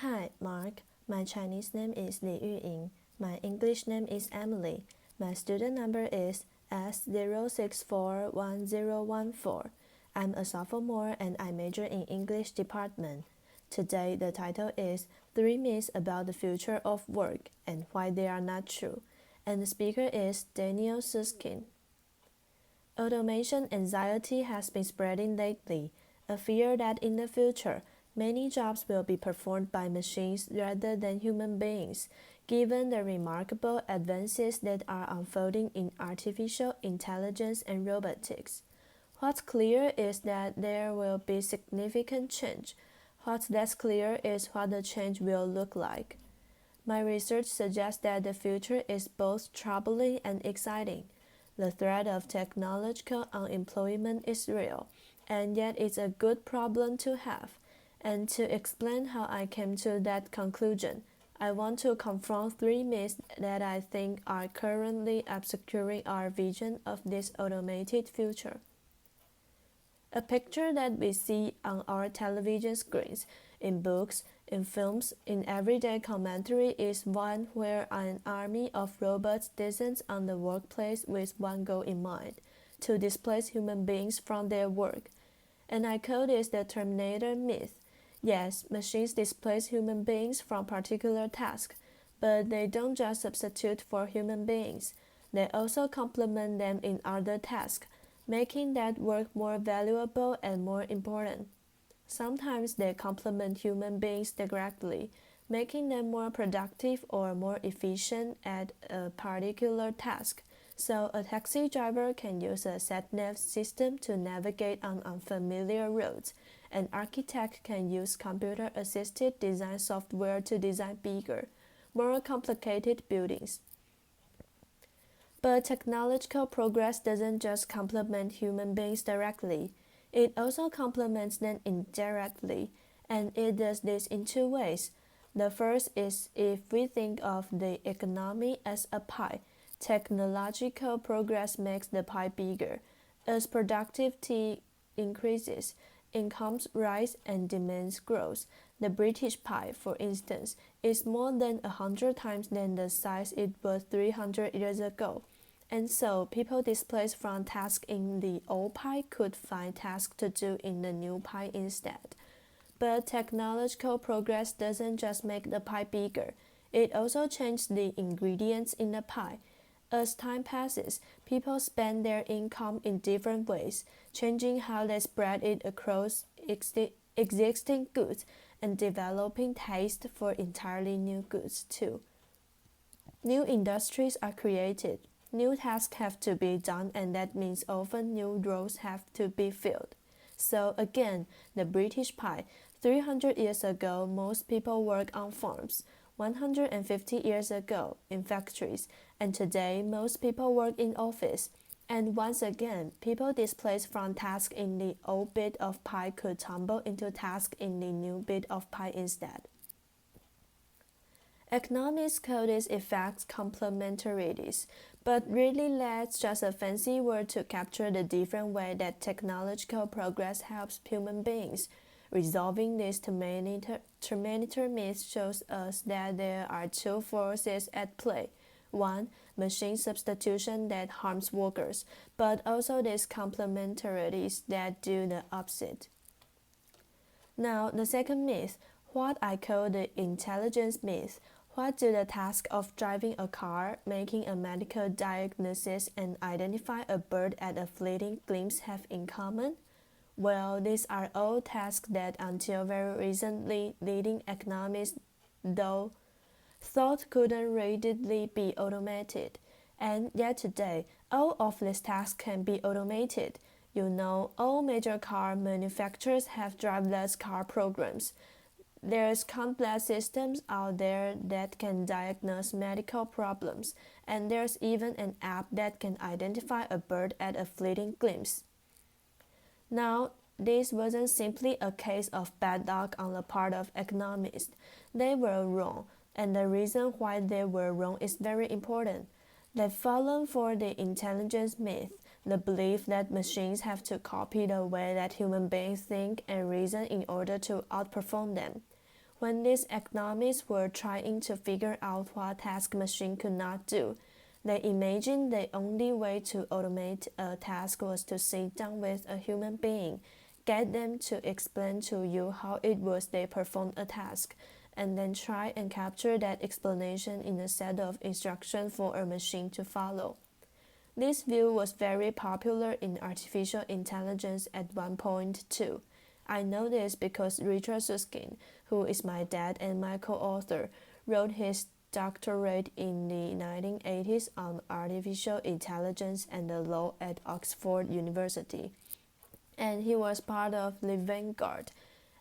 Hi, Mark. My Chinese name is Li Yuying. My English name is Emily. My student number is S0641014. I'm a sophomore and I major in English department. Today the title is 3 Myths About the Future of Work and Why They Are Not True. And the speaker is Daniel Susskind. Automation anxiety has been spreading lately, a fear that in the future, many jobs will be performed by machines rather than human beings, given the remarkable advances that are unfolding in artificial intelligence and robotics. What's clear is that there will be significant change. What's less clear is what the change will look like. My research suggests that the future is both troubling and exciting. The threat of technological unemployment is real, and yet it's a good problem to have. And to explain how I came to that conclusion, I want to confront 3 myths that I think are currently obscuring our vision of this automated future. A picture that we see on our television screens, in books, in films, in everyday commentary is one where an army of robots descends on the workplace with one goal in mind, to displace human beings from their work. And I call this the Terminator myth. Yes, machines displace human beings from particular tasks, but they don't just substitute for human beings. They also complement them in other tasks, making that work more valuable and more important. Sometimes they complement human beings directly, making them more productive or more efficient at a particular task. So a taxi driver can use a sat-nav system to navigate on unfamiliar roads. An architect can use computer-assisted design software to design bigger, more complicated buildings. But technological progress doesn't just complement human beings directly. It also complements them indirectly, and it does this in 2 ways. The first is if we think of the economy as a pie, technological progress makes the pie bigger. As productivity increases, incomes rise and demands grows. The British pie, for instance, is more than 100 times than the size it was 300 years ago. And so, people displaced from tasks in the old pie could find tasks to do in the new pie instead. But technological progress doesn't just make the pie bigger, it also changes the ingredients in the pie. As time passes, people spend their income in different ways, changing how they spread it across existing goods and developing taste for entirely new goods too. New industries are created. New tasks have to be done, and that means often new roles have to be filled. So again, the British pie. 300 years ago, most people work on farms. 150 years ago, in factories. And today, most people work in office. And once again, people displaced from tasks in the old bit of pie could tumble into tasks in the new bit of pie instead. Economists call this effect complementarities, but really that's just a fancy word to capture the different way that technological progress helps human beings. Resolving this Terminator myth shows us that there are 2 forces at play. One, machine substitution that harms workers, but also these complementarities that do the opposite. Now, the second myth, what I call the intelligence myth. What do the tasks of driving a car, making a medical diagnosis, and identify a bird at a fleeting glimpse have in common? Well, these are all tasks that until very recently leading economists though thought couldn't readily be automated. And yet today, all of these tasks can be automated. You know, all major car manufacturers have driverless car programs. There's complex systems out there that can diagnose medical problems, and there's even an app that can identify a bird at a fleeting glimpse. Now, this wasn't simply a case of bad luck on the part of economists. They were wrong, and the reason why they were wrong is very important. They've fallen for the intelligence myth, the belief that machines have to copy the way that human beings think and reason in order to outperform them. When these economists were trying to figure out what task machine could not do, they imagined the only way to automate a task was to sit down with a human being, get them to explain to you how it was they performed a task, and then try and capture that explanation in a set of instructions for a machine to follow. This view was very popular in artificial intelligence at one point too. I know this because Richard Susskind, who is my dad and my co-author, wrote his doctorate in the 1980s on artificial intelligence and the law at Oxford University. And he was part of the vanguard,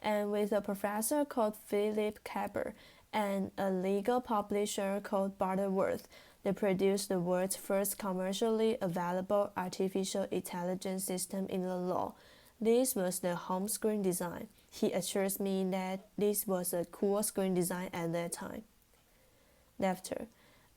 and with a professor called Philip Kapper and a legal publisher called Butterworth, they produced the world's first commercially available artificial intelligence system in the law. This was the home screen design. He assures me that this was a cool screen design at that time. Laughter.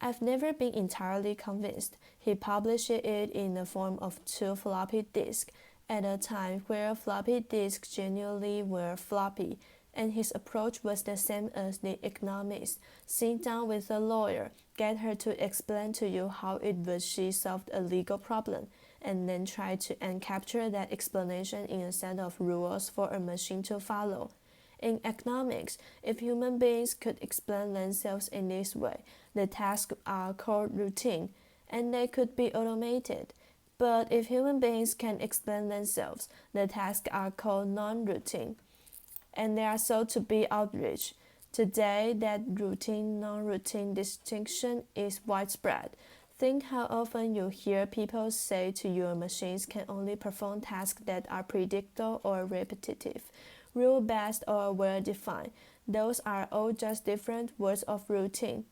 I've never been entirely convinced. He published it in the form of 2 floppy disks at a time where floppy disks genuinely were floppy, and his approach was the same as the economist. Sit down with a lawyer, get her to explain to you how it was she solved a legal problem, and then try to capture that explanation in a set of rules for a machine to follow. In economics, if human beings could explain themselves in this way, the tasks are called routine, and they could be automated. But if human beings can explain themselves, the tasks are called non-routine, and they are so to be outraged. Today, that routine-non-routine distinction is widespread. Think how often you hear people say to you machines can only perform tasks that are predictable or repetitive, rule-based or well-defined. Those are all just different words of routine.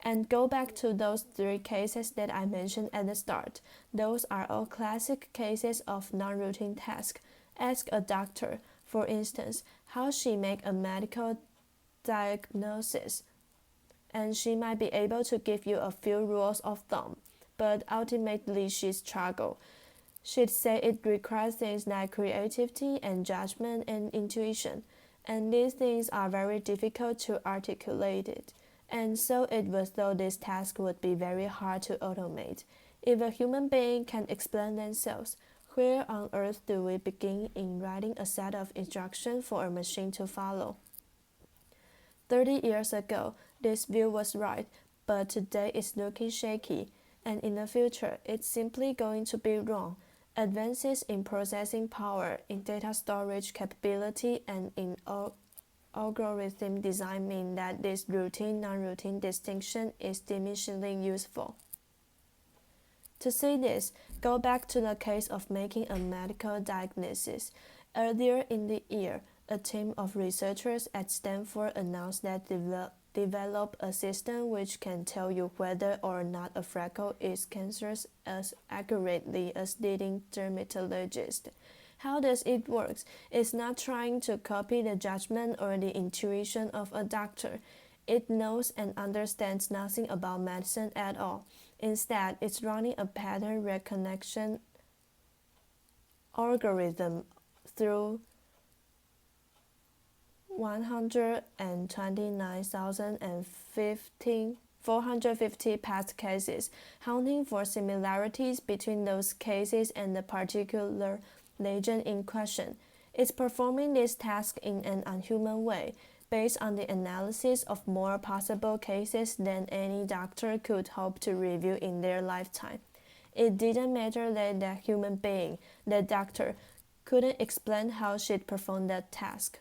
And go back to those 3 cases that I mentioned at the start. Those are all classic cases of non-routine tasks. Ask a doctor, for instance, how she make a medical diagnosis, and she might be able to give you a few rules of thumb, but ultimately she'd struggle. She'd say it requires things like creativity and judgment and intuition, and these things are very difficult to articulate. And so it was though this task would be very hard to automate. If a human being can explain themselves, where on earth do we begin in writing a set of instructions for a machine to follow? 30 years ago, this view was right, but today it's looking shaky, and in the future, it's simply going to be wrong. Advances in processing power, in data storage capability, and in algorithm design mean that this routine-non-routine distinction is diminishingly useful. To see this, go back to the case of making a medical diagnosis. Earlier in the year, a team of researchers at Stanford announced that develop a system which can tell you whether or not a freckle is cancerous as accurately as leading dermatologists. How does it work? It's not trying to copy the judgment or the intuition of a doctor. It knows and understands nothing about medicine at all. Instead, it's running a pattern recognition algorithm through 129,450 past cases, hunting for similarities between those cases and the particular legend in question. It's performing this task in an unhuman way, based on the analysis of more possible cases than any doctor could hope to review in their lifetime. It didn't matter that the human being, the doctor, couldn't explain how she'd perform that task.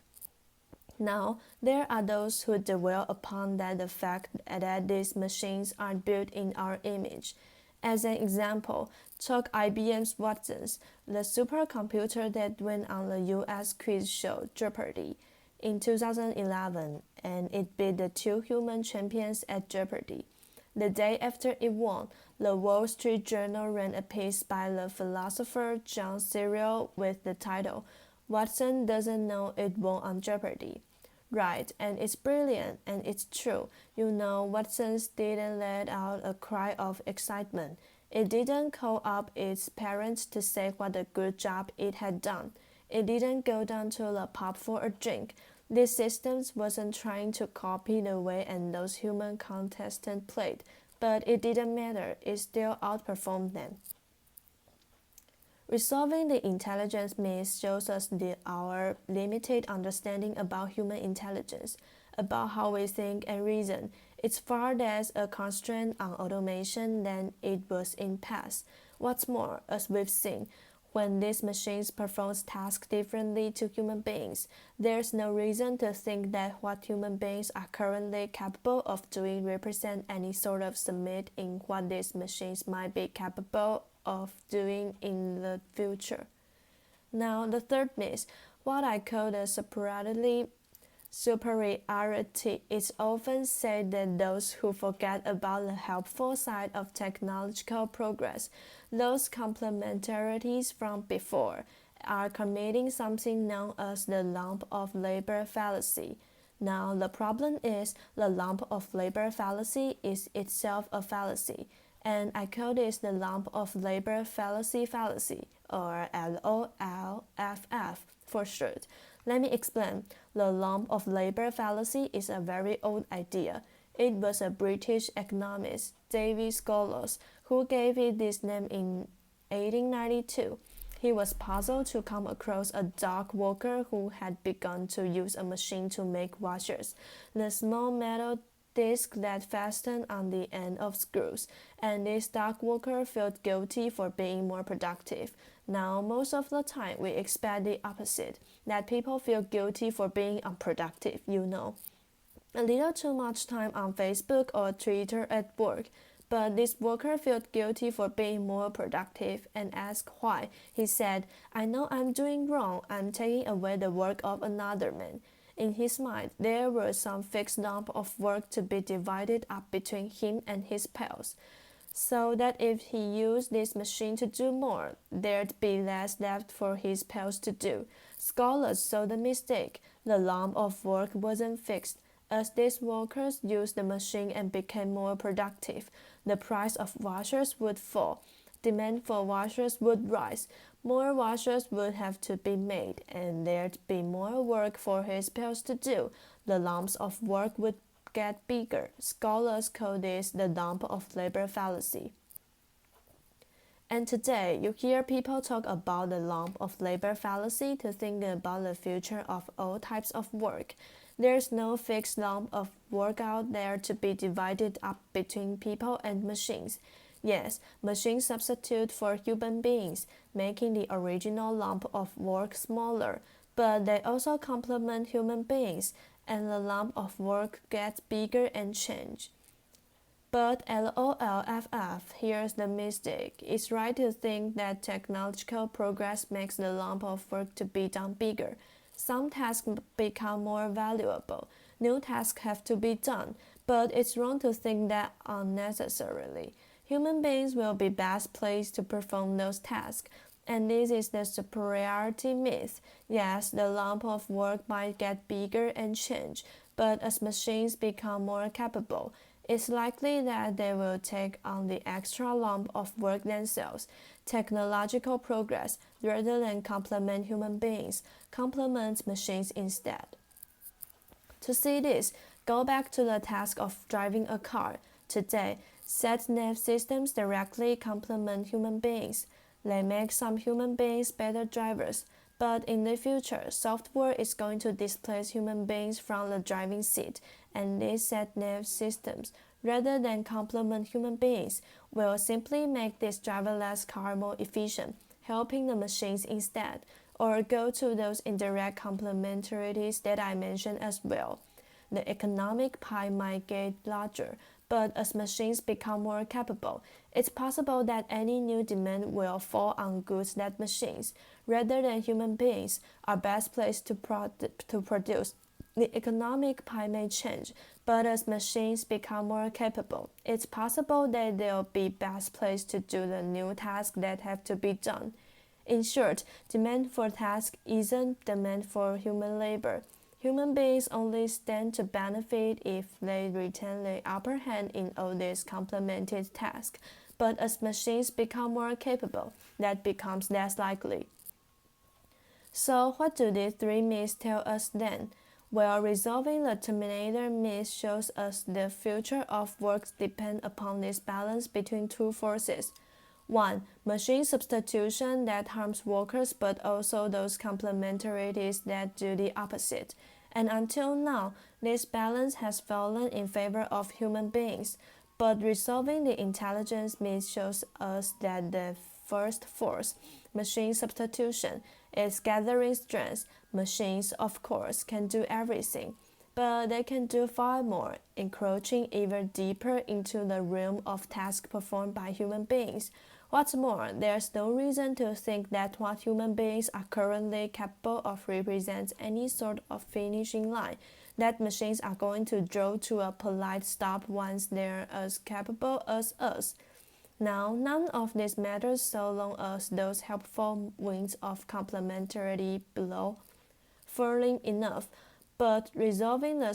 Now, there are those who dwell upon the fact that these machines are built in our image. As an example, take IBM's Watson, the supercomputer that went on the US quiz show Jeopardy! In 2011, and it beat the 2 human champions at Jeopardy! The day after it won, the Wall Street Journal ran a piece by the philosopher John Searle with the title, "Watson Doesn't Know It Won on Jeopardy!" Right, and it's brilliant, and it's true. You know, Watson didn't let out a cry of excitement. It didn't call up its parents to say what a good job it had done. It didn't go down to the pub for a drink. These systems wasn't trying to copy the way and those human contestants played, but it didn't matter, it still outperformed them. Resolving the intelligence myth shows us our limited understanding about human intelligence, about how we think and reason. It's far less a constraint on automation than it was in past. What's more, as we've seen, when these machines perform tasks differently to human beings, there's no reason to think that what human beings are currently capable of doing represent any sort of limit in what these machines might be capable of doing in the future. Now, the third myth, what I call the superiority. It's often said that those who forget about the helpful side of technological progress, those complementarities from before, are committing something known as the lump of labor fallacy. Now, the problem is the lump of labor fallacy is itself a fallacy, and I call this the lump of labor fallacy, or LOLFF for short. Let me explain. The lump of labor fallacy is a very old idea. It was a British economist, David Scholars, who gave it this name in 1892. He was puzzled to come across a dock worker who had begun to use a machine to make washers. The small metal disc that fastened on the end of screws, and this dock worker felt guilty for being more productive. Now, most of the time, we expect the opposite, that people feel guilty for being unproductive, A little too much time on Facebook or Twitter at work, but this worker felt guilty for being more productive and asked why. He said, I know I'm doing wrong, I'm taking away the work of another man. In his mind, there was some fixed lump of work to be divided up between him and his pals, so that if he used this machine to do more, there'd be less left for his pals to do. Scholars saw the mistake. The lump of work wasn't fixed. As these workers used the machine and became more productive, the price of washers would fall. Demand for washers would rise. More washers would have to be made, and there'd be more work for his pals to do. The lumps of work would get bigger. Scholars call this the lump of labor fallacy. And today, you hear people talk about the lump of labor fallacy to think about the future of all types of work. There's no fixed lump of work out there to be divided up between people and machines. Yes, machines substitute for human beings, making the original lump of work smaller, but they also complement human beings, and the lump of work gets bigger and change. But LOLFF, here's the mistake. It's right to think that technological progress makes the lump of work to be done bigger. Some tasks become more valuable. New tasks have to be done, but it's wrong to think that unnecessarily. Human beings will be best placed to perform those tasks, and this is the superiority myth. Yes, the lump of work might get bigger and change, but as machines become more capable, it's likely that they will take on the extra lump of work themselves. Technological progress, rather than complement human beings, complements machines instead. To see this, go back to the task of driving a car. Today, sat-nav systems directly complement human beings. They make some human beings better drivers, but in the future, software is going to displace human beings from the driving seat, and these sat-nav systems, rather than complement human beings, will simply make this driverless car more efficient, helping the machines instead, or go to those indirect complementarities that I mentioned as well. The economic pie might get larger, but as machines become more capable, it's possible that any new demand will fall on goods that machines, rather than human beings, are best placed to produce. The economic pie may change, but as machines become more capable, it's possible that they'll be best placed to do the new tasks that have to be done. In short, demand for tasks isn't demand for human labor. Human beings only stand to benefit if they retain the upper hand in all these complemented tasks, but as machines become more capable, that becomes less likely. So what do these three myths tell us then? While resolving the Terminator myth shows us the future of work depends upon this balance between two forces. One, machine substitution that harms workers but also those complementarities that do the opposite. And until now, this balance has fallen in favor of human beings. But resolving the intelligence myth shows us that the first force, machine substitution, is gathering strength. Machines, of course, can do everything, but they can do far more, encroaching even deeper into the realm of tasks performed by human beings. What's more, there's no reason to think that what human beings are currently capable of represents any sort of finishing line, that machines are going to draw to a polite stop once they're as capable as us. Now, none of this matters so long as those helpful wings of complementarity blow furling enough, but resolving the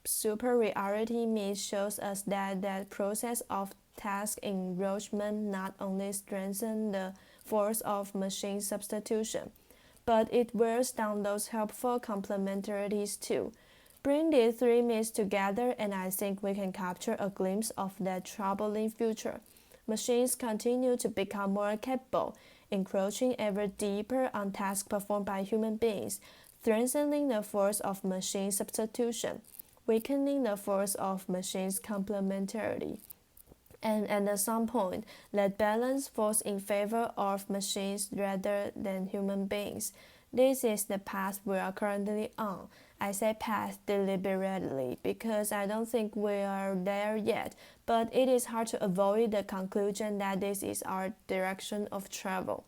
superiority myth shows us that that process of task enroachment not only strengthens the force of machine substitution, but it wears down those helpful complementarities too. Bring these three myths together, and I think we can capture a glimpse of that troubling future. Machines continue to become more capable, encroaching ever deeper on tasks performed by human beings, strengthening the force of machine substitution, weakening the force of machines' complementarity. And at some point, that balance falls in favor of machines rather than human beings. This is the path we are currently on. I say path deliberately because I don't think we are there yet, but it is hard to avoid the conclusion that this is our direction of travel.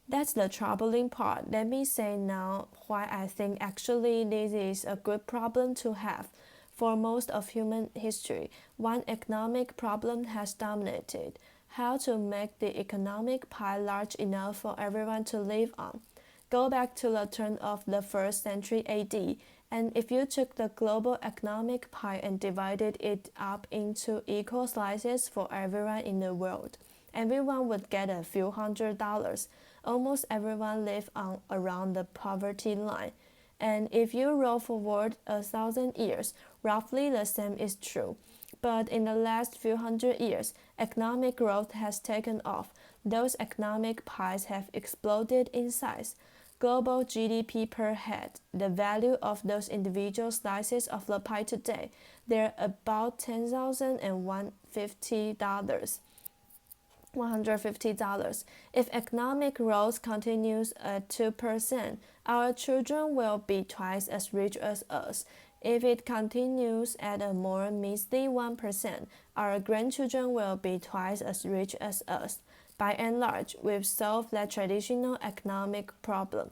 That's the troubling part. Let me say now why I think actually this is a good problem to have. For most of human history, one economic problem has dominated: how to make the economic pie large enough for everyone to live on. Go back to the turn of the 1st century AD, and if you took the global economic pie and divided it up into equal slices for everyone in the world, everyone would get a few $100s. Almost everyone lived on around the poverty line. And if you roll forward 1,000 years, roughly the same is true. But in the last few hundred years, economic growth has taken off. Those economic pies have exploded in size. Global GDP per head, the value of those individual slices of the pie today, they're about $10,150. $150. If economic growth continues at 2%, our children will be twice as rich as us. If it continues at a more measly 1%, our grandchildren will be twice as rich as us. By and large, we've solved that traditional economic problem.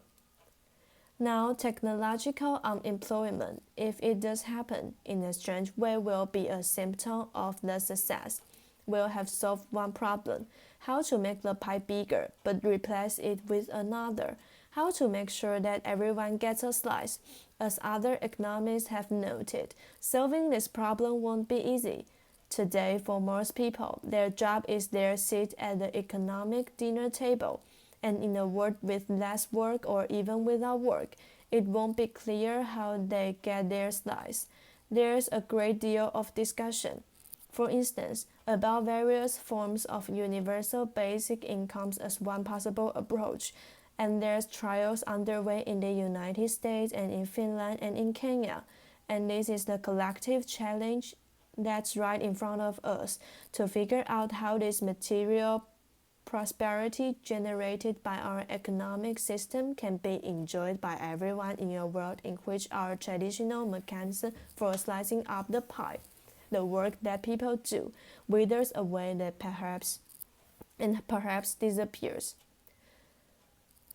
Now, technological unemployment, if it does happen, in a strange way will be a symptom of the success. We'll have solved one problem: how to make the pie bigger but replace it with another, how to make sure that everyone gets a slice. As other economists have noted, solving this problem won't be easy. Today, for most people, their job is their seat at the economic dinner table, and in a world with less work or even without work, it won't be clear how they get their slice. There's a great deal of discussion, for instance, about various forms of universal basic incomes as one possible approach, and there's trials underway in the United States and in Finland and in Kenya, and this is the collective challenge that's right in front of us, to figure out how this material prosperity generated by our economic system can be enjoyed by everyone in a world in which our traditional mechanism for slicing up the pie, the work that people do, withers away that perhaps disappears.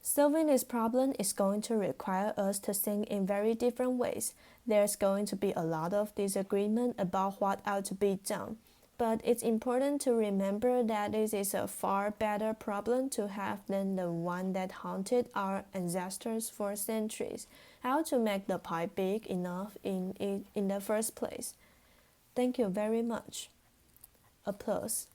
Solving this problem is going to require us to think in very different ways. There's going to be a lot of disagreement about what ought to be done, but it's important to remember that this is a far better problem to have than the one that haunted our ancestors for centuries: how to make the pie big enough in the first place. Thank you very much. Applause.